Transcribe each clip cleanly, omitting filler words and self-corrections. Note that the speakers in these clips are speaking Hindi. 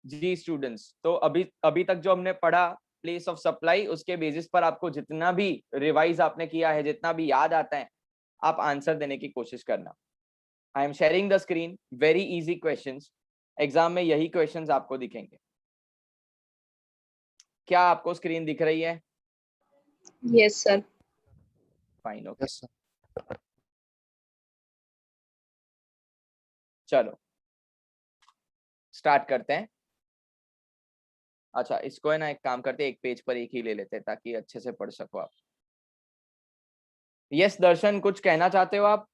जी स्टूडेंट्स, तो अभी तक जो हमने पढ़ा प्लेस ऑफ सप्लाई, उसके बेसिस पर आपको जितना भी रिवाइज आपने किया है, जितना भी याद आता है, आप आंसर देने की कोशिश करना। I am sharing the screen, very easy questions, exam में यही क्वेश्चंस आपको दिखेंगे। क्या आपको स्क्रीन दिख रही है? Yes sir. Fine, okay. चलो स्टार्ट करते हैं। अच्छा, इसको है ना, एक काम करते हैं, एक पेज पर एक ही ले लेते हैं ताकि अच्छे से पढ़ सको आप। यस दर्शन, कुछ कहना चाहते हो आप?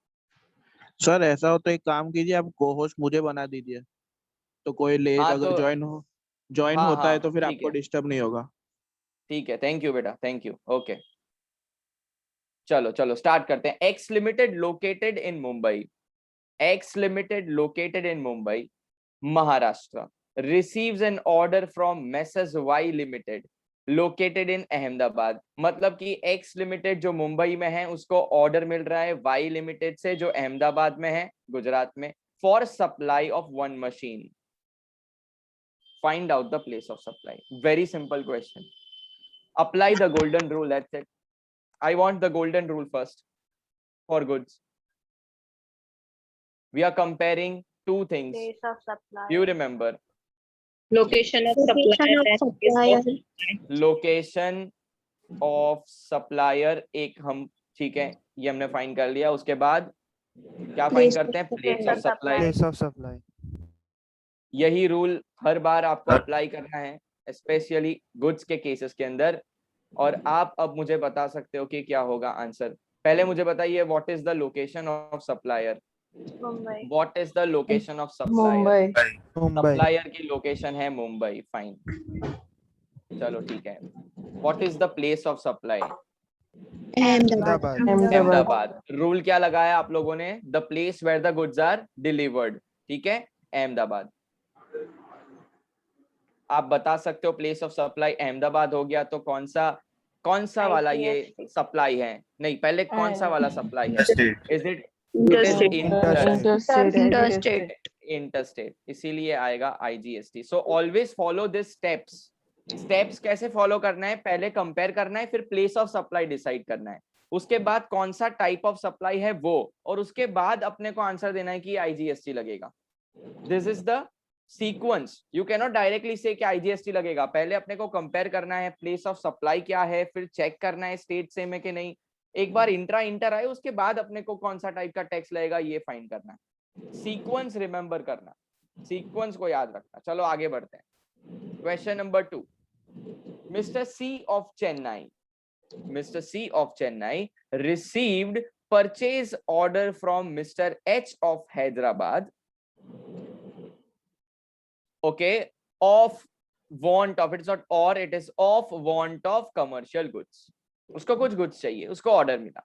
सर ऐसा हो तो एक काम कीजिए, आप को होस्ट मुझे बना दीजिए, तो कोई लेट हाँ अगर तो ज्वाइन हाँ होता हाँ है तो फिर ठीक आपको है, डिस्टर्ब नहीं होगा। ठीक है, थैंक यू बेटा, थैंक यू, ओके। चलो स्टार्ट करते हैं। X limited located in Mumbai, x limited located in Mumbai Maharashtra receives an order from Messrs Y Limited located in Ahmedabad. मतलब कि X लिमिटेड जो मुंबई में है उसको ऑर्डर मिल रहा है Y लिमिटेड से जो अहमदाबाद में है, गुजरात में, for supply of one machine. Find out the place of supply. Very simple question, apply the golden rule, that's it. I want the golden rule first for goods. We are comparing two things. Place of supply. You remember, location of supplier. location of supplier एक हम, ठीक है, ये हमने फाइंड कर लिया। उसके बाद क्या फाइंड करते हैं? Place of supply. Place of supply. यही रूल हर बार आपको अप्लाई करना है, स्पेशली गुड्स के केसेस के अंदर। और आप अब मुझे बता सकते हो कि क्या होगा आंसर। पहले मुझे बताइए, what is the location of supplier? Mumbai. What is the location of supplier? Mumbai. Supplier की लोकेशन है मुंबई, फाइन। चलो ठीक है। What is the place of supply? Ahmedabad. Ahmedabad. Rule क्या लगाया आप लोगों ने? The place where the goods are delivered, ठीक है, अहमदाबाद। आप बता सकते हो प्लेस ऑफ सप्लाई अहमदाबाद हो गया, तो कौन सा वाला ये सप्लाई है? नहीं, पहले कौन सा वाला सप्लाई है? इज इट इंटरस्टेट, इसीलिए आएगा IGST। So always follow this steps. Steps कैसे फॉलो करना है? पहले कंपेयर करना है, फिर प्लेस ऑफ सप्लाई डिसाइड करना है, उसके बाद कौन सा टाइप ऑफ सप्लाई है वो, और उसके बाद अपने को आंसर देना है कि IGST लगेगा। This is the sequence. You can not directly से कि IGST लगेगा। पहले अपने को कंपेयर करना है प्लेस ऑफ सप्लाई क्या है, फिर चेक करना है स्टेट सेम है कि नहीं। एक बार इंटर आए उसके बाद अपने को कौन सा टाइप का टैक्स लगेगा ये फाइंड करना है। सीक्वेंस रिमेंबर करना, सीक्वेंस को याद रखना। चलो आगे बढ़ते हैं। Question number 2। Mr. C of Chennai received purchase order from Mr. H of Hyderabad, okay, of want of, it's not or, it is of want of commercial goods। उसको कुछ goods चाहिए, उसको order मिला।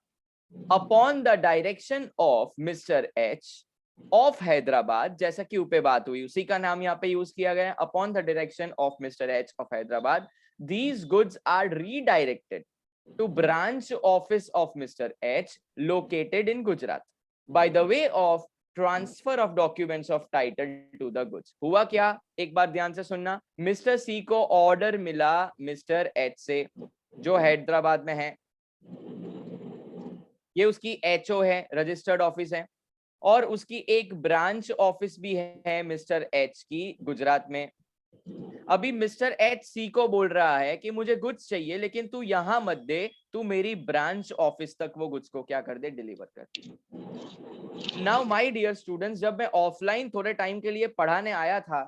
Upon the direction of Mr. H of Hyderabad, जैसा कि ऊपर बात हुई उसी का नाम यहाँ पे यूज किया गया। Upon the direction of Mr. H of Hyderabad, these goods are redirected to branch office of Mr. H located in Gujarat by the way of transfer of documents of title to the goods. हुआ क्या, एक बार ध्यान से सुनना। मिस्टर सी को ऑर्डर मिला मिस्टर एच से, जो हैदराबाद में है, ये उसकी HO है, रजिस्टर्ड ऑफिस है, और उसकी एक ब्रांच ऑफिस भी है मिस्टर एच की गुजरात में। अभी मिस्टर एच सी को बोल रहा है कि मुझे गुड्स चाहिए, लेकिन तू यहां मत दे, तू मेरी ब्रांच ऑफिस तक वो गुड्स को क्या कर दे, डिलीवर कर। नाउ माय डियर स्टूडेंट्स, जब मैं ऑफलाइन थोड़े टाइम के लिए पढ़ाने आया था,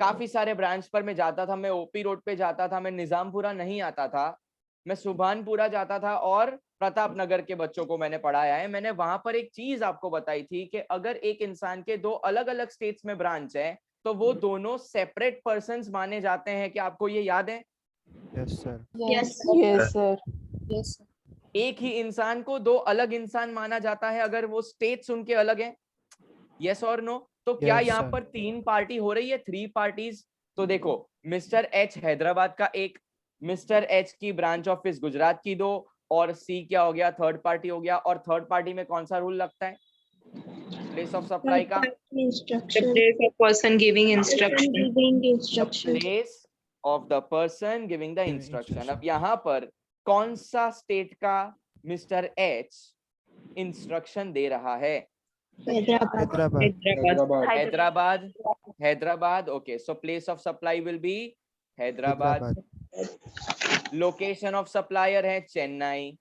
काफी सारे ब्रांच पर मैं जाता था। मैं OP रोड पे जाता था, मैं निजामपुरा नहीं आता था, मैं सुभानपुरा जाता था, और प्रताप नगर के बच्चों को मैंने पढ़ाया है। मैंने वहां पर एक चीज आपको बताई थी कि अगर एक इंसान के 2 अलग अलग स्टेट्स में ब्रांच है तो वो दोनों सेपरेट पर्संस माने जाते हैं। क्या आपको ये याद है? Yes sir. Yes sir. Yes. एक ही इंसान को 2 अलग इंसान माना जाता है अगर वो स्टेट्स उनके अलग हैं। यस और नो? तो क्या Yes, यहाँ sir. पर 3 पार्टी हो रही है, 3 पार्टीज? तो देखो, मिस्टर एच हैदराबाद का एक, मिस्टर एच की ब्रांच ऑफिस गुजरात की 2, और सी क्या हो गया, थर्ड पार्टी हो गया। और थर्ड पार्टी में कौन सा रूल लगता है? प्लेस ऑफ सप्लाई का The Instruction. place of person giving instruction. Giving the instruction. place of the person giving the Giving instruction. अब instruction. यहाँ पर कौन सा स्टेट का मिस्टर एच इंस्ट्रक्शन दे रहा है? Hyderabad. Hyderabad. Hyderabad. Hyderabad. Okay, so place of supply will be Hyderabad. Hyderabad. Location of supplier है चेन्नई.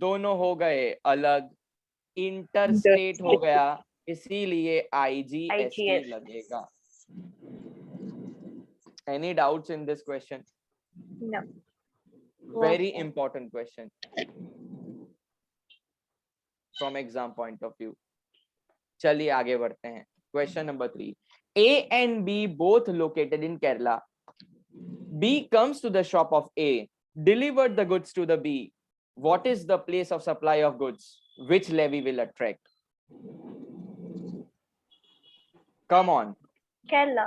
दोनों हो गए अलग. इंटर स्टेट हो गया, इसीलिए IGST लगेगा. Any doubts in this question? No. Very important question from exam point of view. चलिए आगे बढ़ते हैं. Question number 3. A and B both located in Kerala. B comes to the shop of A, delivered the goods to the B. What is the place of supply of goods? Which levy will attract? Come on. Kerala.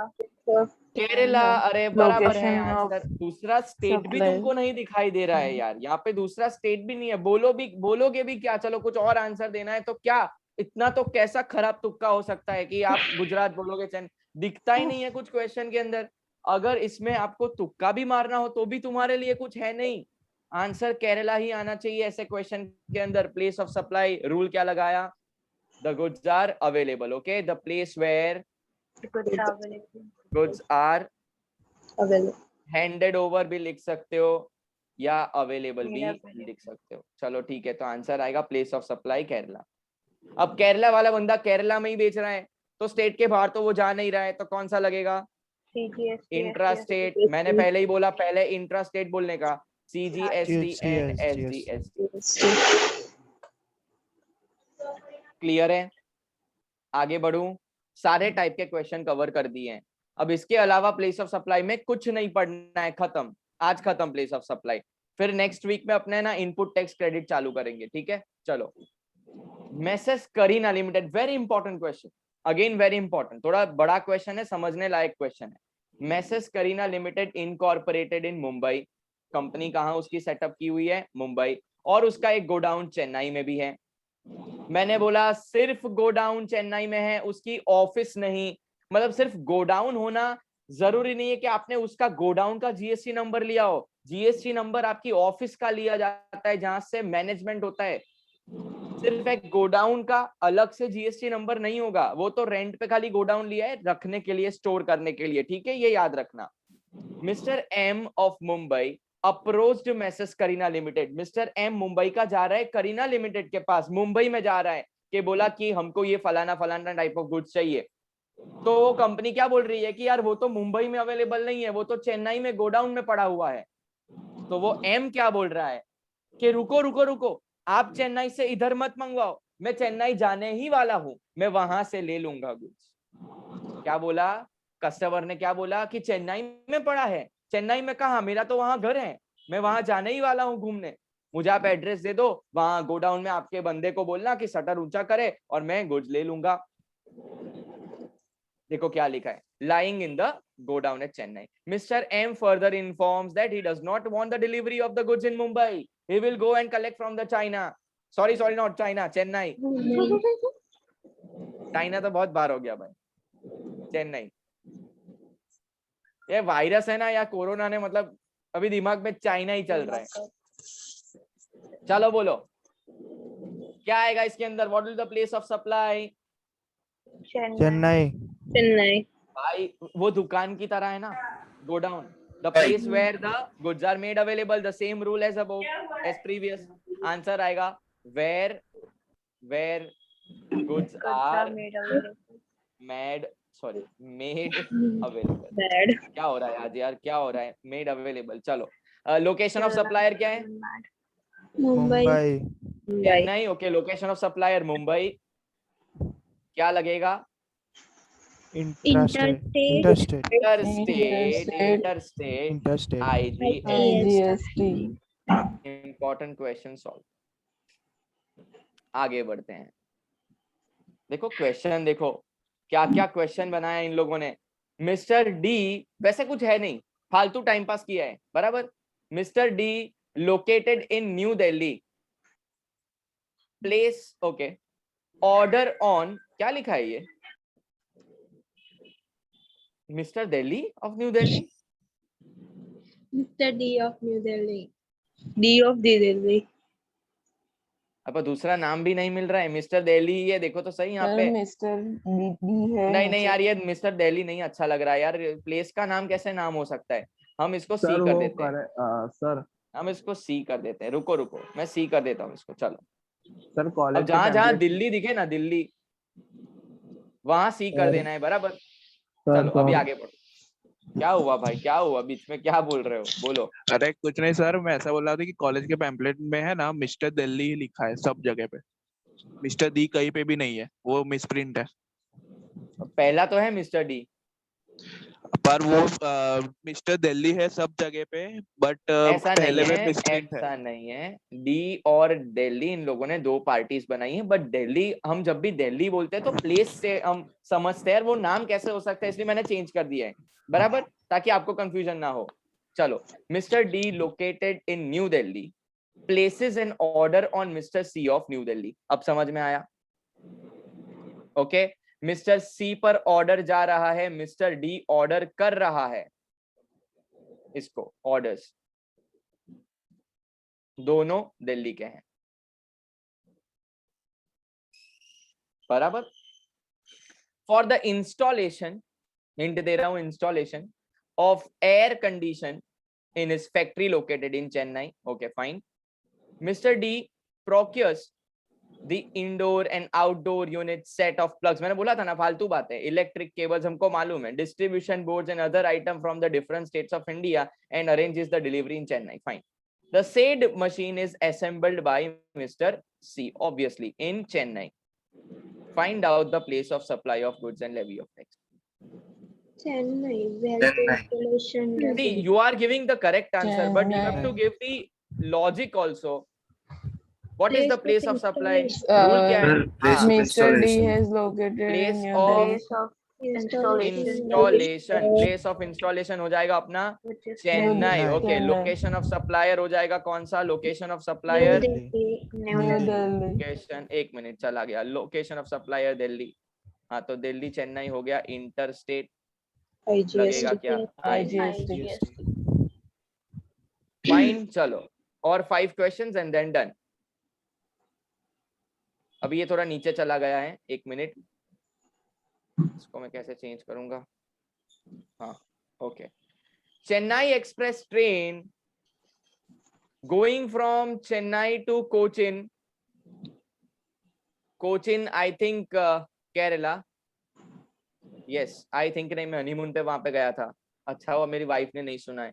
Kerala. अरे बराबर है Location of आंसर. दूसरा स्टेट भी supply. तुमको नहीं दिखाई दे रहा है यार. यहाँ पे दूसरा स्टेट भी नहीं है. बोलोगे भी क्या? चलो कुछ और आंसर देना है तो क्या इतना तो कैसा खराब तुक्का हो सकता है कि आप गुजरात बोलोगे. दिखता ही नहीं है कुछ क्वेश्चन के अंदर. अगर इसमें आपको तुक्का भी मारना हो तो भी तुम्हारे लिए कुछ है नहीं. आंसर केरला ही आना चाहिए ऐसे क्वेश्चन के अंदर. प्लेस ऑफ सप्लाई रूल क्या लगाया? The goods are available. Okay, the place where Goods are available. goods are Available. handed over भी लिख सकते हो या अवेलेबल भी Yeah, available. लिख सकते हो. चलो ठीक है, तो आंसर आएगा प्लेस ऑफ सप्लाई केरला. अब केरला वाला बंदा केरला में ही बेच रहा है तो स्टेट के बाहर तो वो जा नहीं रहा है, तो कौन सा लगेगा? CGST. Intra state. मैंने पहले ही बोला, पहले इंट्रा स्टेट बोलने का. CGST and SGST. क्लियर है? आगे बढ़ूं. सारे टाइप के क्वेश्चन कवर कर दिए हैं. अब इसके अलावा प्लेस ऑफ सप्लाई में कुछ नहीं पढ़ना है. खत्म, आज खत्म प्लेस ऑफ सप्लाई. फिर नेक्स्ट वीक में अपने ना इनपुट टैक्स क्रेडिट चालू करेंगे. ठीक है, चलो. Messrs Kareena limited, very important question. Again very important, थोड़ा बड़ा क्वेश्चन है, समझने लायक क्वेश्चन है. Messrs Kareena limited incorporated in Mumbai. Company कहाँ उसकी सेटअप की हुई है? मुंबई. और उसका एक गोडाउन चेन्नई में भी है. मैंने बोला सिर्फ गोडाउन चेन्नई में है, उसकी ऑफिस नहीं. मतलब सिर्फ गोडाउन होना जरूरी नहीं है कि आपने उसका गोडाउन का GST नंबर लिया हो. GST नंबर आपकी ऑफिस का लिया जाता है जहां से मैनेजमेंट होता है. सिर्फ एक गोडाउन का अलग से GST नंबर नहीं होगा. वो तो रेंट पे खाली गोडाउन लिया है रखने के लिए, स्टोर करने के लिए. ठीक है, ये याद रखना. Mister M of Mumbai approached messrs Kareena limited. Mister M Mumbai का जा रहा है करीना लिमिटेड के पास, मुंबई में जा रहा है कि बोला कि हमको ये फलाना फलाना टाइप ऑफ गुड्स चाहिए. तो वो कंपनी क्या बोल रही है कि यार वो तो मुंबई में अवेलेबल नहीं है, वो तो चेन्नई में गोडाउन में पड़ा हुआ है. तो वो M क्या बोल रहा है कि रुको रुको रुको, आप चेन्नई से इधर मत मंगवाओ, मैं चेन्नई जाने ही वाला हूं, मैं वहां से ले लूंगा गुड्स. क्या बोला कस्टमर ने? क्या बोला कि चेन्नई में पड़ा है. चेन्नई में कहा? मेरा तो वहां घर है, मैं वहां जाने ही वाला हूं घूमने. मुझे आप एड्रेस दे दो, वहां गोडाउन में आपके बंदे को बोलना कि शटर ऊंचा करे और मैं गुड्स ले लूंगा. देखो क्या लिखा है, lying in the godown at Chennai. Mr. M further informs that he does not want the delivery of the goods in Mumbai. He will go and collect from the China. Sorry, not China, Chennai. China तो बहुत बार हो गया भाई. चेन्नई. ये वायरस है ना या कोरोना ने, मतलब अभी दिमाग में चाइना ही चल रहा है. चलो बोलो क्या आएगा इसके अंदर? What is the place of supply? Chennai. Chennai. भाई वो दुकान की तरह है ना, godown. The place where the goods are made available. The same rule as above, as previous. Answer आएगा where goods are made available. क्या हो रहा है आज यार, क्या हो रहा है? Made available. चलो, लोकेशन ऑफ सप्लायर क्या है? Mumbai. Chennai. Okay, location of supplier Mumbai. क्या लगेगा? Interstate. Interstate. Interstate. IGST. IGST. Important question solve. आगे बढ़ते हैं. देखो क्वेश्चन, देखो क्या क्या क्वेश्चन बनाया इन लोगों ने. मिस्टर डी, वैसे कुछ है नहीं, फालतू टाइम पास किया है, बराबर. Mister D located in New Delhi. Place, okay, order on, क्या लिखा है ये, mister Delhi of New Delhi? Mr. D of New Delhi. D of Delhi. अब दूसरा नाम भी नहीं मिल रहा है, मिस्टर दिल्ली, ये देखो तो सही यहाँ सर पे। मिस्टर डी है नहीं नहीं नीचे। यार, ये मिस्टर दिल्ली नहीं अच्छा लग रहा है यार, प्लेस का नाम कैसे नाम हो सकता है? हम इसको सी सर कर वो देते हैं, करे सर हम इसको सी कर देते हैं। रुको रुको, मैं सी कर देता हूँ इसको। चलो सर अब कॉलेज जहां जहां दिल्ली दिखे ना, दिल्ली, वहां सी कर देना है, बराबर? चलो अभी आगे बढ़ो। क्या हुआ भाई, क्या हुआ, बीच में क्या बोल रहे हो, बोलो। अरे कुछ नहीं सर, मैं ऐसा बोल रहा था कि कॉलेज के पैम्पलेट में है ना मिस्टर दिल्ली ही लिखा है सब जगह पे, मिस्टर दी कहीं पे भी नहीं है, वो मिसप्रिंट है। पहला तो है मिस्टर डी, पर वो मिस्टर दिल्ली है सब जगह पे, बट ऐसा नहीं पहले में है, मिसप्रिंट है। ऐसा नहीं है। डी और दिल्ली, इन लोगों ने दो पार्टीज बनाई है, बट दिल्ली, हम जब भी दिल्ली बोलते हैं तो प्लेस से हम समझते हैं, वो नाम कैसे हो सकता है, इसलिए मैंने चेंज कर दिया है, बराबर, ताकि आपको कंफ्यूजन ना हो। चलो, mister D located in New Delhi places an order on mister C of New Delhi. अब समझ में आया? ओके, मिस्टर सी पर ऑर्डर जा रहा है, मिस्टर डी ऑर्डर कर रहा है इसको, ऑर्डर्स दोनों दिल्ली के हैं, बराबर। फॉर द इंस्टॉलेशन, हिंट दे रहा हूं, installation of air condition in his factory located in Chennai, okay fine, mister D procures the indoor and outdoor unit set of plugs. मैंने बोला था ना फालतू बातें, इलेक्ट्रिक केबल्स हमको मालूम है, distribution boards and other item from the different states of India and arranges the delivery in Chennai, fine. The said machine is assembled by Mr. C, obviously, in Chennai. Find out the place of supply of goods and levy of tax. Chennai. Where the installation. See, you are giving the correct answer, but you have to Chennai. give the logic also. What is the Place place of of supply? installation. Rule क्या है? Place of mister D installation. Has located Place in new of Delhi. Place of installation. Installation. Place of installation हो जाएगा अपना Which is Chennai, Chennai. Okay. Chennai. Location of supplier हो जाएगा कौन सा? Location of New supplier, Delhi. New new Delhi. Delhi. Location, एक मिनट चला गया, लोकेशन ऑफ सप्लायर दिल्ली, हाँ तो दिल्ली चेन्नई हो गया, इंटर स्टेट लगेगा IGST. क्या? IGST। IGST. फाइन, चलो और 5 क्वेश्चंस एंड देन डन। अभी ये थोड़ा नीचे चला गया है, एक मिनट, इसको मैं कैसे चेंज करूंगा? हाँ okay. Chennai express train going from Chennai to Cochin, Cochin I think Kerala, yes I think, नहीं मैं हनीमून पे वहां पे गया था, अच्छा हुआ मेरी वाइफ ने नहीं सुना है।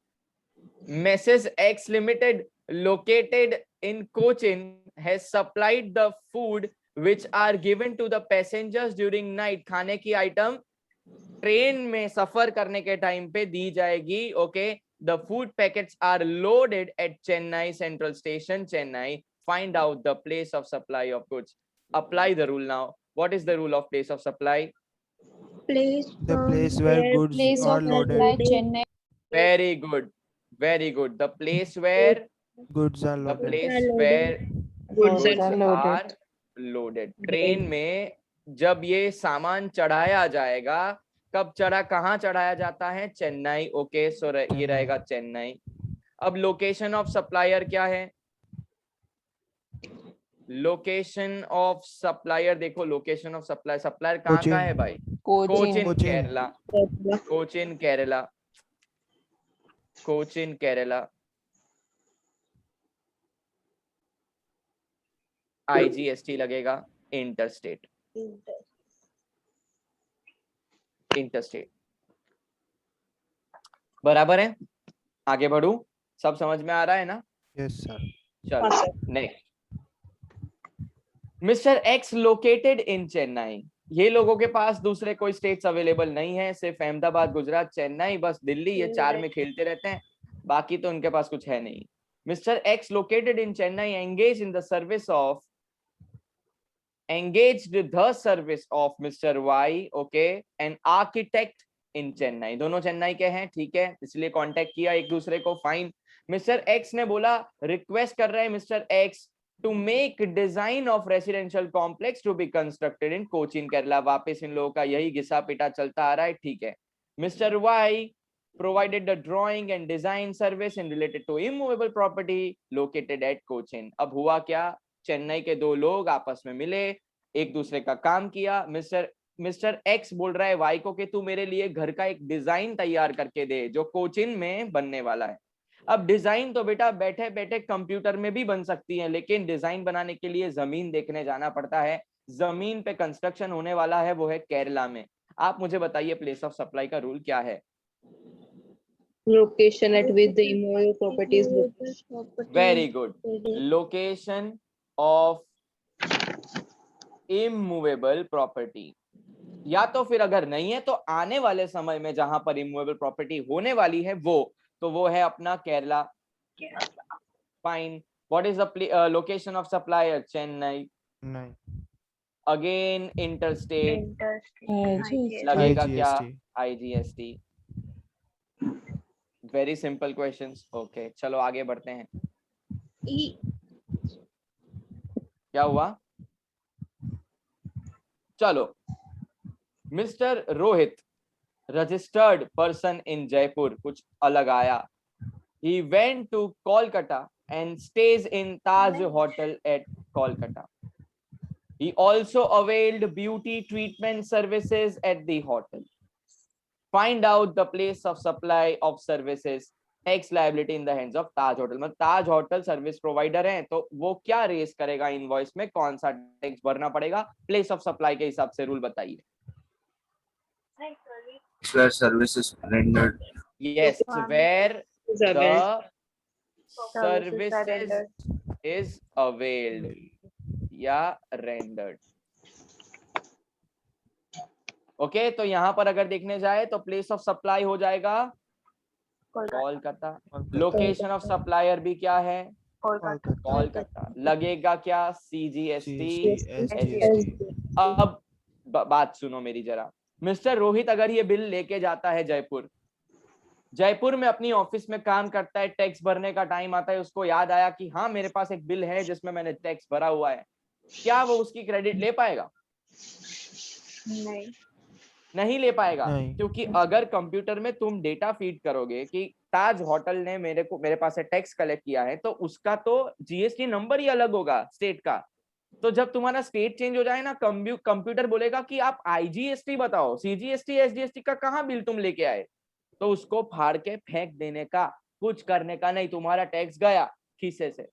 Mrs. X Limited located in Cochin has supplied the food which are given to the passengers during night. खाने की आइटम ट्रेन में सफर करने के टाइम पे दी जाएगी, okay. The food packets are loaded at Chennai Central Station, Chennai. Find out the place of supply of goods. Apply the rule now. What is the rule of place of supply? Place. The place where goods place are of loaded. supply, Chennai. Very good, very good. The place where, Goods are the loaded. place loaded. where Goods goods are loaded. are loaded. Train में जब ये सामान चढ़ाया जाएगा, कब चढ़ा, कहाँ चढ़ाया जाता है? चेन्नई, ओके। सो ये रहेगा चेन्नई। अब लोकेशन ऑफ सप्लायर क्या है? लोकेशन ऑफ सप्लायर देखो, लोकेशन ऑफ सप्लायर, सप्लायर कहाँ का है भाई? कोचिन। कोचिन केरला, कोचिन केरला, कोचिन केरला। IGST लगेगा, इंटरस्टेट, इंटरस्टेट, बराबर है। आगे बढ़ू, सब समझ में आ रहा है ना? Yes, sir. चलो next. Mister x located in Chennai, ये लोगों के पास दूसरे कोई स्टेट्स अवेलेबल नहीं है, सिर्फ अहमदाबाद, गुजरात, चेन्नई, बस दिल्ली, ये 4 में खेलते रहते हैं, बाकी तो उनके पास कुछ है नहीं। Mister x located in Chennai engage in the service of, engaged the service of Mr. Y, okay, an architect in Chennai. दोनों चेन्नई के हैं, ठीक है, इसलिए कांटेक्ट किया एक दूसरे को, फाइन। मिस्टर एक्स ने बोला, रिक्वेस्ट कर रहे हैं mister x to make design of residential complex to be constructed in Cochin, Kerala. वापस इन लोगों का यही घिसा पिटा चलता आ रहा है, ठीक है. Mr. Y provided the drawing and design service in related to immovable property located at Cochin. अब हुआ क्या, चेन्नई के दो लोग आपस में मिले, एक दूसरे का काम किया. मिस्टर एक्स बोल रहा है वाई को कि तू मेरे लिए घर का एक डिजाइन तैयार करके दे जो कोचिन में बनने वाला है. अब डिजाइन तो बेटा बैठे बैठे कंप्यूटर में भी बन सकती है, लेकिन डिजाइन बनाने के लिए जमीन देखने जाना पड़ता है. जमीन पे कंस्ट्रक्शन होने वाला है, वो है केरला में. आप मुझे बताइए प्लेस ऑफ सप्लाई का रूल क्या है? Location at which the immovable property is located. Very good. Location of immovable property. या तो फिर अगर नहीं है तो आने वाले समय में जहां पर इमूवेबल प्रॉपर्टी होने वाली है वो है अपना Kerala. Fine. What is the location of supplier? Chennai. नहीं. Again interstate. Interstate. लगेगा क्या? IGST. IGST. Very simple questions. Okay चलो आगे बढ़ते हैं. क्या हुआ? चलो. Mister Rohit, registered person in Jaipur, कुछ अलग आया. He went to Kolkata and stays in Taj Hotel at Kolkata. He also availed beauty treatment services at the hotel. Find out the place of supply of services. Tax liability in the hands of Taj Hotel. मतलब ताज होटल सर्विस प्रोवाइडर है, तो वो क्या रेस करेगा इनवॉइस में, कौन सा टैक्स भरना पड़ेगा? प्लेस ऑफ सप्लाई के हिसाब से रूल बताइए. where service is rendered. Yes, where Is availed. the services is availed या rendered. ओके तो यहाँ पर अगर देखने जाए तो प्लेस ऑफ सप्लाई हो जाएगा कोलकाता. लोकेशन ऑफ सप्लायर भी क्या है? कोलकाता. लगेगा क्या? CGST. SGST. अब बात सुनो मेरी जरा. मिस्टर रोहित अगर ये बिल लेके जाता है जयपुर में अपनी ऑफिस में काम करता है, टैक्स भरने का टाइम आता है, उसको याद आया कि हाँ मेरे पास एक बिल है जिसमें मैंने टैक्स भरा हुआ है, क्या वो उसकी क्रेडिट ले पाएगा? नहीं ले पाएगा. नहीं. क्योंकि अगर कंप्यूटर में तुम डेटा फीड करोगे कि ताज होटल ने मेरे पास से टैक्स कलेक्ट किया है, तो उसका तो GST नंबर ही अलग होगा स्टेट का. तो जब तुम्हारा स्टेट चेंज हो जाए ना, कंप्यूटर बोलेगा कि आप IGST बताओ, CGST SGST का कहाँ बिल तुम लेके आए? तो उसको फाड़ के फेंक देने का, कुछ करने का नहीं. तुम्हारा टैक्स गया खीसे से.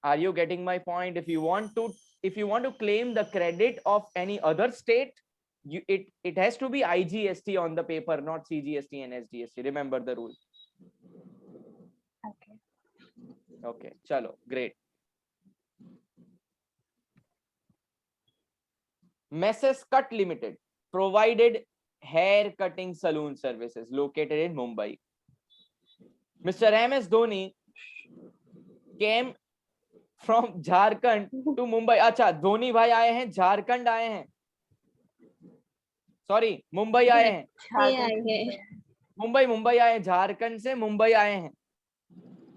Are you getting my point? If you want to claim the credit of any other state, it has to be IGST on the paper, not CGST and SGST. Remember the rule. Okay, chalo, great. Mrs. Cut Limited provided hair cutting salon services located in Mumbai. Mr. MS Dhoni came from Jharkhand to Mumbai. अच्छा, धोनी भाई आए हैं, झारखंड आए हैं, सॉरी मुंबई आए हैं. मुंबई आए हैं, झारखंड से मुंबई आए हैं.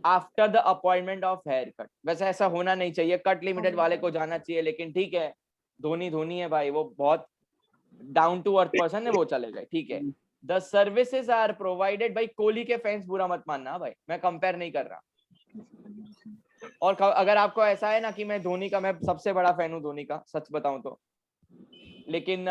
After the appointment of hair cut. वैसे ऐसा होना नहीं चाहिए, कट लिमिटेड वाले को जाना चाहिए, लेकिन ठीक है, धोनी है भाई, वो बहुत डाउन टू अर्थ पर्सन है, वो चले गए, ठीक है. The services are provided. भाई कोहली के फैंस बुरा मत मानना भाई, मैं कंपेयर नहीं कर रहा. और अगर आपको ऐसा है ना कि मैं सबसे बड़ा फैन हूँ धोनी का, सच बताऊं तो, लेकिन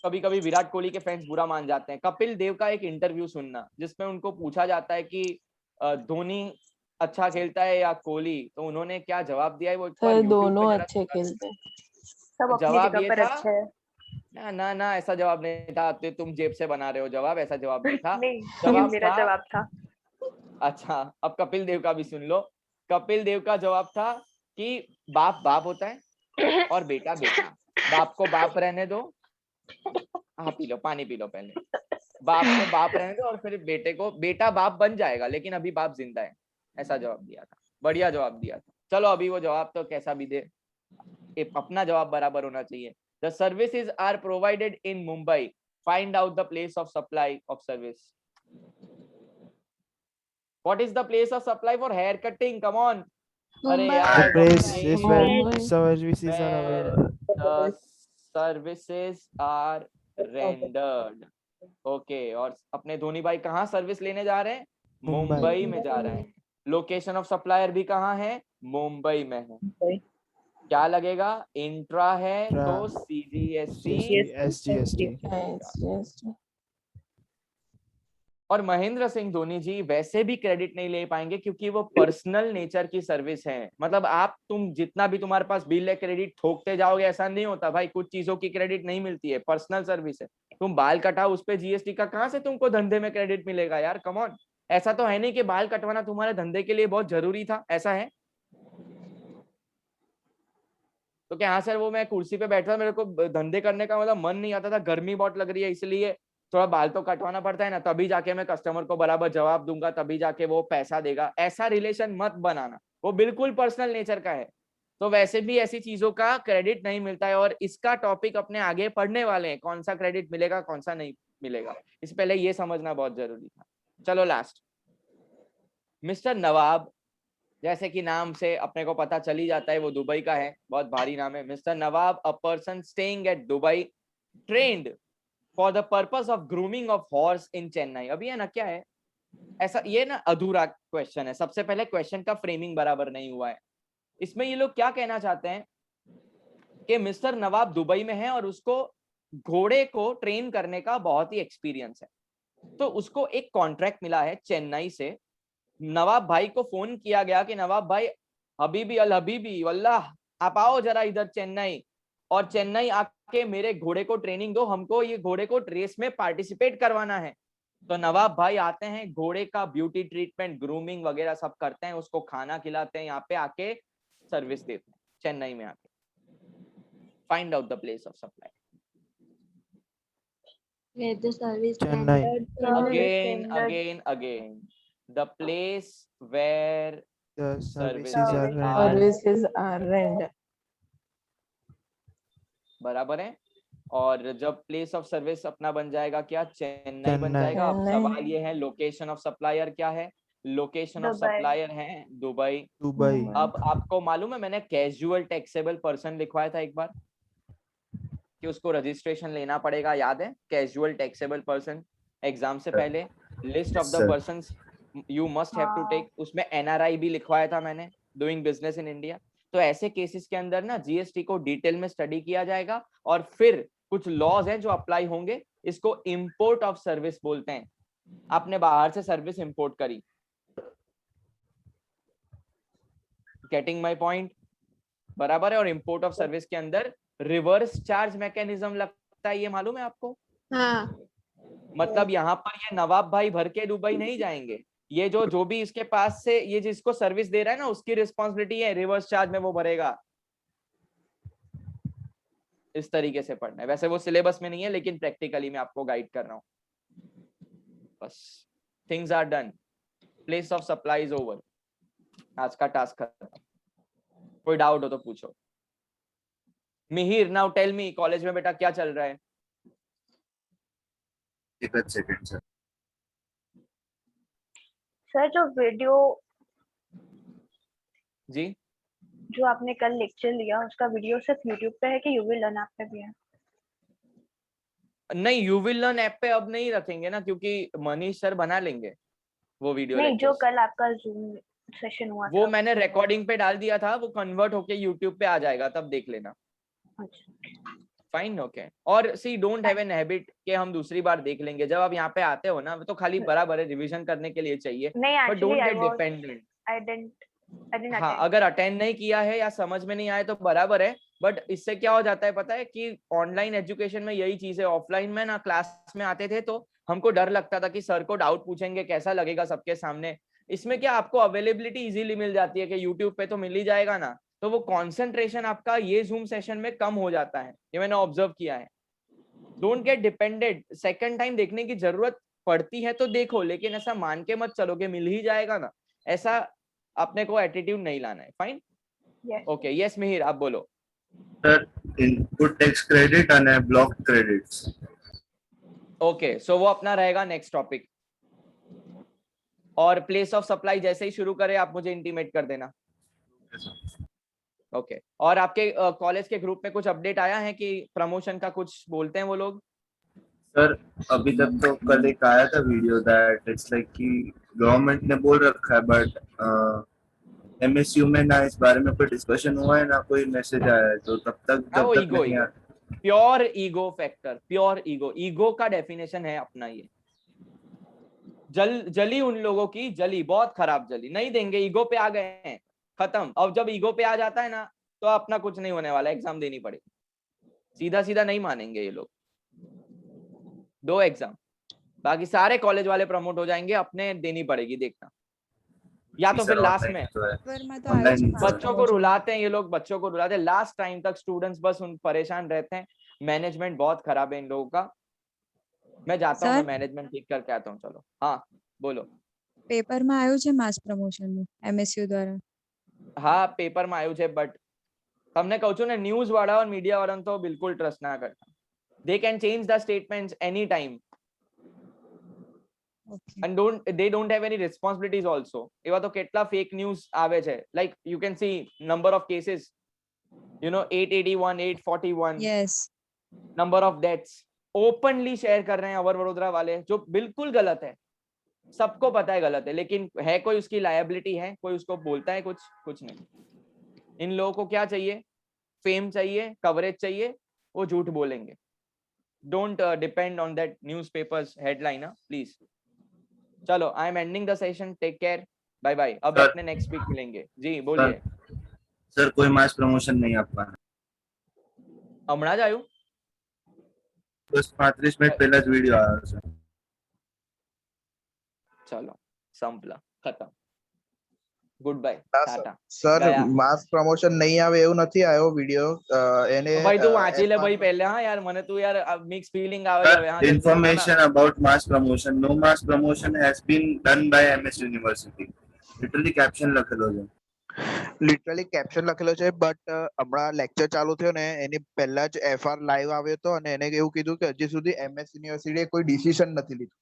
कभी कभी विराट कोहली के फैंस बुरा मान जाते हैं. कपिल देव का एक इंटरव्यू सुनना जिसमें उनको पूछा जाता है कि धोनी अच्छा खेलता है या कोहली, तो उन्होंने क्या जवाब दिया है वो दोनों अच्छे खेलते हैं. सब अपनी जवाब जगह ये पर था, अच्छे हैं. ना ऐसा जवाब नहीं था, तुम जेब से बना रहे हो जवाब, ऐसा जवाब नहीं था. नहीं, जवाब मेरा था, जवाब था. अच्छा अब कपिल देव का भी सुन लो. कपिल देव का जवाब था कि बाप होता है और बेटा. बाप को बाप रहने दो, हाँ पी लो, पानी पी लो पहले. बाप को बाप रहने दो और फिर बेटे को, बेटा बाप बन जाएगा, लेकिन अभी बाप जिंदा है. ऐसा जवाब दिया था, बढ़िया जवाब दिया था. चलो अभी वो जवाब तो कैसा भी दे, अपना जवाब बराबर होना चाहिए. The services are provided in Mumbai. Find out the place of supply of service. What is the place of supply for hair cutting? Come on. अरे Mumbai. यार, The place तुमने is where Mumbai. services are where available. the services are rendered. Okay, और अपने धोनी भाई कहाँ सर्विस लेने जा रहे हैं? मुंबई। मुंबई में जा रहे हैं। लोकेशन ऑफ सप्लायर भी कहाँ है? मुंबई में है। Mumbai. क्या लगेगा? इंट्रा है Intra. तो CGST। SGST. Yes. और महेंद्र सिंह धोनी जी वैसे भी क्रेडिट नहीं ले पाएंगे क्योंकि वो पर्सनल नेचर की सर्विस है। मतलब तुम जितना भी तुम्हारे पास बिल है क्रेडिट ठोकते जाओगे, ऐसा नहीं होता भाई। कुछ चीजों की क्रेडिट नहीं मिलती है, पर्सनल सर्विस है। तुम बाल कटाओ, उस पे GST का कहाँ से तुमको धंधे में क्रेडिट मिलेगा यार? कम ऑन, ऐसा तो है नहीं कि बाल कटवाना तुम्हारे धंधे के लिए बहुत जरूरी था, ऐसा है? तो क्या हाँ सर वो मैं कुर्सी पे बैठा था, मेरे को धंधे करने का मतलब मन नहीं आता था, गर्मी बहुत लग रही है इसलिए थोड़ा बाल तो कटवाना पड़ता है ना, तभी जाके मैं कस्टमर को बराबर जवाब दूंगा, तभी जाके वो पैसा देगा। ऐसा रिलेशन मत बनाना, वो बिल्कुल पर्सनल नेचर का है। तो वैसे भी ऐसी चीजों का क्रेडिट नहीं मिलता है, और इसका टॉपिक अपने आगे पढ़ने वाले हैं, कौन सा क्रेडिट मिलेगा कौन सा नहीं मिलेगा, इस पहले ये समझना बहुत जरूरी था। चलो लास्ट, मिस्टर नवाब, जैसे कि नाम से अपने को पता चल ही जाता है वो दुबई का है, बहुत भारी नाम है। Mister Nawab, a person staying at Dubai, trained for the purpose of grooming of horse in Chennai. अभी है ना, क्या है ऐसा, ये ना अधूरा क्वेश्चन है। सबसे पहले क्वेश्चन का फ्रेमिंग बराबर नहीं हुआ है। इसमें ये लोग क्या कहना चाहते हैं कि मिस्टर नवाब दुबई में है और उसको घोड़े को ट्रेन करने का बहुत ही एक्सपीरियंस है। तो उसको एक कॉन्ट्रैक्ट मिला है चेन्नई से। नवाब भाई को फोन किया गया कि नवाब भाई, हबीबी अल हबीबी वल्लाह, आप आओ जरा इधर चेन्नई, और चेन्नई आके मेरे घोड़े को ट्रेनिंग दो, हमको ये घोड़े को रेस में पार्टिसिपेट करवाना है। तो नवाब भाई आते हैं, घोड़े का ब्यूटी ट्रीटमेंट, ग्रूमिंग वगैरह सब करते हैं, उसको खाना खिलाते हैं, यहाँ पे आके सर्विस देते हैं चेन्नई में आके। Find out the place of supply. Where the service Chennai. rendered. Again. The place where The services services are are rendered. Services are rendered. बराबर है। और जब प्लेस ऑफ सर्विस अपना बन जाएगा क्या? चेन्नई बन चेन्नई। जाएगा। अब चेन्नई। सवाल ये है लोकेशन ऑफ सप्लायर क्या है? Location of Dubai. सप्लायर है दुबई। दुबई। अब आपको मालूम है मैंने कैजुअल टैक्सेबल पर्सन लिखवाया था एक बार, कि उसको रजिस्ट्रेशन लेना पड़ेगा, याद है? कैजुअल टैक्सेबल पर्सन, एग्जाम से पहले list of the Sir. Persons you must have to take, उसमें NRI भी लिखवाया था मैंने, डूइंग बिजनेस इन इंडिया। तो ऐसे केसेस के अंदर ना GST को डिटेल में स्टडी किया जाएगा, और फिर कुछ लॉज हैं जो अप्लाई होंगे। इसको इंपोर्ट ऑफ सर्विस बोलते हैं। आपने बाहर से सर्विस इंपोर्ट करी, गेटिंग माय पॉइंट? बराबर है। और इंपोर्ट ऑफ सर्विस के अंदर रिवर्स चार्ज मैकेनिज्म लगता है, ये मालूम है आपको? हाँ, मतलब यहाँ पर ये नवाब भाई भर के दुबई नहीं जाएंगे, ये जो भी इसके पास से ये जिसको सर्विस दे रहा है ना, उसकी रिस्पॉन्सिबिलिटी है, रिवर्स चार्ज में वो भरेगा। इस तरीके से पढ़ना है। वैसे वो सिलेबस में नहीं है, लेकिन प्रैक्टिकली मैं आपको गाइड कर रहा हूँ। बस, things are done, place of supply is over. आज का टास्क खत्म। कोई डाउट हो तो पूछो। Mihir, now tell me, college में बेटा क्या चल रहा है? एक सेकंड सर। सर जो वीडियो जी, जो आपने कल लेक्चर लिया उसका वीडियो सिर्फ यूट्यूब पे है कि यू विल लर्न ऐप पे भी है? नहीं, यू विल लर्न ऐप पे अब नहीं रखेंगे ना, क्योंकि मनीष सर बना लेंगे वो वीडियो नहीं, जो लेक्चर्स। कल आपका जूम सेशन हुआ वो था। मैंने रिकॉर्डिंग पे डाल दिया था, वो कन्वर्ट होके यूट्यूब पे आ जाएगा, तब देख लेना। अच्छा, फाइन, ओके। और सी डोंट हैव एन हैबिट कि हम दूसरी बार देख लेंगे। जब आप यहाँ पे आते हो ना, तो खाली बराबर है, रिवीजन करने के लिए चाहिए, नहीं but actually don't I get was dependent. I didn't हाँ, अटेंड। अगर अटेंड नहीं किया है या समझ में नहीं आए तो बराबर है, बट इससे क्या हो जाता है पता है कि ऑनलाइन एजुकेशन में यही चीज है। ऑफलाइन में ना क्लास में आते थे तो हमको डर लगता था कि सर को डाउट पूछेंगे, कैसा लगेगा सबके सामने। इसमें क्या आपको अवेलेबिलिटी इजीली मिल जाती है कि यूट्यूब पे तो मिल ही जाएगा ना, तो वो कॉन्सेंट्रेशन आपका ये जूम सेशन में कम हो जाता है, ये मैंने ऑब्जर्व किया है। Don't get dependent. Second time देखने की जरूरत पड़ती है तो देखो, लेकिन ऐसा मान के मत चलो कि मिल ही जाएगा ना, ऐसा अपने को एटीट्यूड नहीं लाना है। Fine, okay. यस मिहिर, आप बोलो। सर, इनपुट टैक्स क्रेडिट और ब्लॉक क्रेडिट्स। ओके, सो वो अपना रहेगा नेक्स्ट टॉपिक। और प्लेस ऑफ सप्लाई जैसे ही शुरू करे आप मुझे इंटीमेट कर देना। ओके और आपके कॉलेज के ग्रुप में कुछ अपडेट आया है कि प्रमोशन का कुछ बोलते हैं वो लोग? सर अभी तक तो कल एक आया था वीडियो दैट इट्स लाइक कि गवर्नमेंट ने बोल रखा है, बट एमएसयू में ना इस बारे में कोई डिस्कशन हुआ है ना कोई मैसेज आया है, तो तब तक वो जब तक ईगो, नहीं ego, pure ego factor, pure ego. Ego का डेफिनेशन है अपना ये, जली उन लोगों की, जली बहुत खराब जली, नहीं देंगे, ईगो पे आ गए हैं, खत्म। अब जब ईगो पे आ जाता है ना तो अपना कुछ नहीं होने वाला, एग्जाम देनी पड़ेगी, सीधा सीधा नहीं मानेंगे ये लोग। 2 एग्जाम, बाकी सारे कॉलेज वाले प्रमोट हो जाएंगे, अपने देनी पड़ेगी, देखना। या तो फिर लास्ट में बच्चों को रुलाते हैं ये लोग, बच्चों को रुलाते हैं लास्ट टाइम तक, स्टूडेंट्स बस उन परेशान रहते हैं। मैनेजमेंट बहुत खराब है इन लोगों का। मैं जाता हूँ, मैं मैनेजमेंट ठीक करके आता हूँ। चलो हाँ बोलो। पेपर में आयो છે માસ પ્રમોશન નું એમએસયુ દ્વારા? હા પેપર માં આવ્યું છે, બટ તમને કહું છું ને, ન્યૂઝ વાળા और મીડિયા વાળાને તો બિલકુલ ટ્રસ્ટ ના કરતા. They can change the statements anytime. And they don't have any responsibilities also. એવા તો કેટલા fake news આવે છે, like you can see number of cases, you know, 881, 841. Yes. Number of deaths openly share कर रहे हैं अवर वडोदरा वाले, जो बिल्कुल गलत है, सबको पता है गलत है, लेकिन है कोई उसकी लायबिलिटी है, कोई उसको बोलता है कुछ नहीं। इन लोगों को क्या चाहिए? फेम चाहिए, कवरेज चाहिए, वो झूठ बोलेंगे। Don't depend on that newspapers headline, please. चलो I am ending the session, take care, bye bye. अब अपने नेक्स्ट वीक मिलेंगे। जी बोलिए। सर कोई मास प्रमोशन नहीं आपका? હમણાં જ આવ્યું? बस 35 मिनट पहला જ वीडियो आया सर। चलो संपला, खत्म, गुड बाय, ના टाटा। સર ગયા। માસ પ્રમોશન નહીં આવે એવું નથી આવ્યો વિડિયો એને ભાઈ તું વાંચી લે ભાઈ પહેલે। હા यार મને તું यार મિક્સ ફીલિંગ આવે છે હવે। હા Information about mass promotion. No mass promotion has been done by MS University. Literally caption લખેલો છે। લિટરલી કેપ્શન લખેલો છે, બટ હમણાં લેક્ચર ચાલુ થયો ને એની પહેલા જ એફઆર લાઈવ આવ્યો હતો અને એને એવું કીધું કે હજી સુધી એમએસ યુનિવર્સિટીએ કોઈ ડિસિઝન નથી લીધું।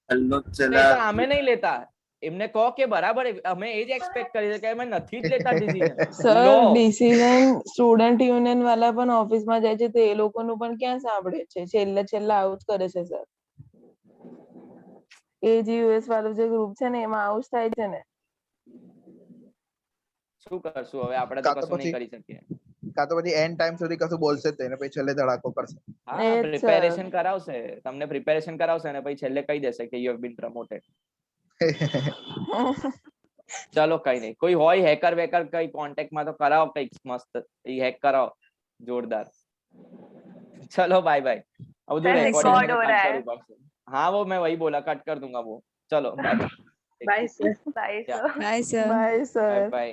હલ્લો નહીં ચલા તો અમે નહીં લેતા, એમને કહો કે બરાબર અમે એ જ એક્સપેક્ટ કરી છે કે અમે નથી જ લેતા ડિસિઝન। સર લો ડિસિઝન સ્ટુડન્ટ યુનિયન વાળા પણ ઓફિસમાં જાય છે તો એ લોકોનું પણ ક્યાં સાંભળે છે? છેલ્લે આવું જ કરે છે સર। એ જે યુએસ વાળું જે ગ્રુપ છે ને એમાં આવું જ થાય છે ને। શું કરશું હવે આપણે, તો કશું નહીં કરી શકીએ। કાં તો પછી એન્ડ ટાઈમ સુધી કશું બોલશે જ નહીં ને પછી છેલ્લે ધડાકો કરશે। હા એ જ સર। પ્રિપેરેશન કરાવશે, તમને પ્રિપેરેશન કરાવશે અને પછી છેલ્લે કહી દેશે કે યુ હેવ બીન પ્રમોટેડ। ચલો કઈ નહીં, કોઈ હોય હેકર વેકર કઈ કોન્ટેક્ટમાં તો કરાવો, કઈક મસ્ત એ હેક કરાવો જોરદાર। चलो बाय बाय। अब सर, record हो रहा है। हाँ वो मैं वही बोला, कट कर दूंगा वो। चलो bye bye sir. Bye Yeah. Sir. Bye sir. Bye sir. Bye.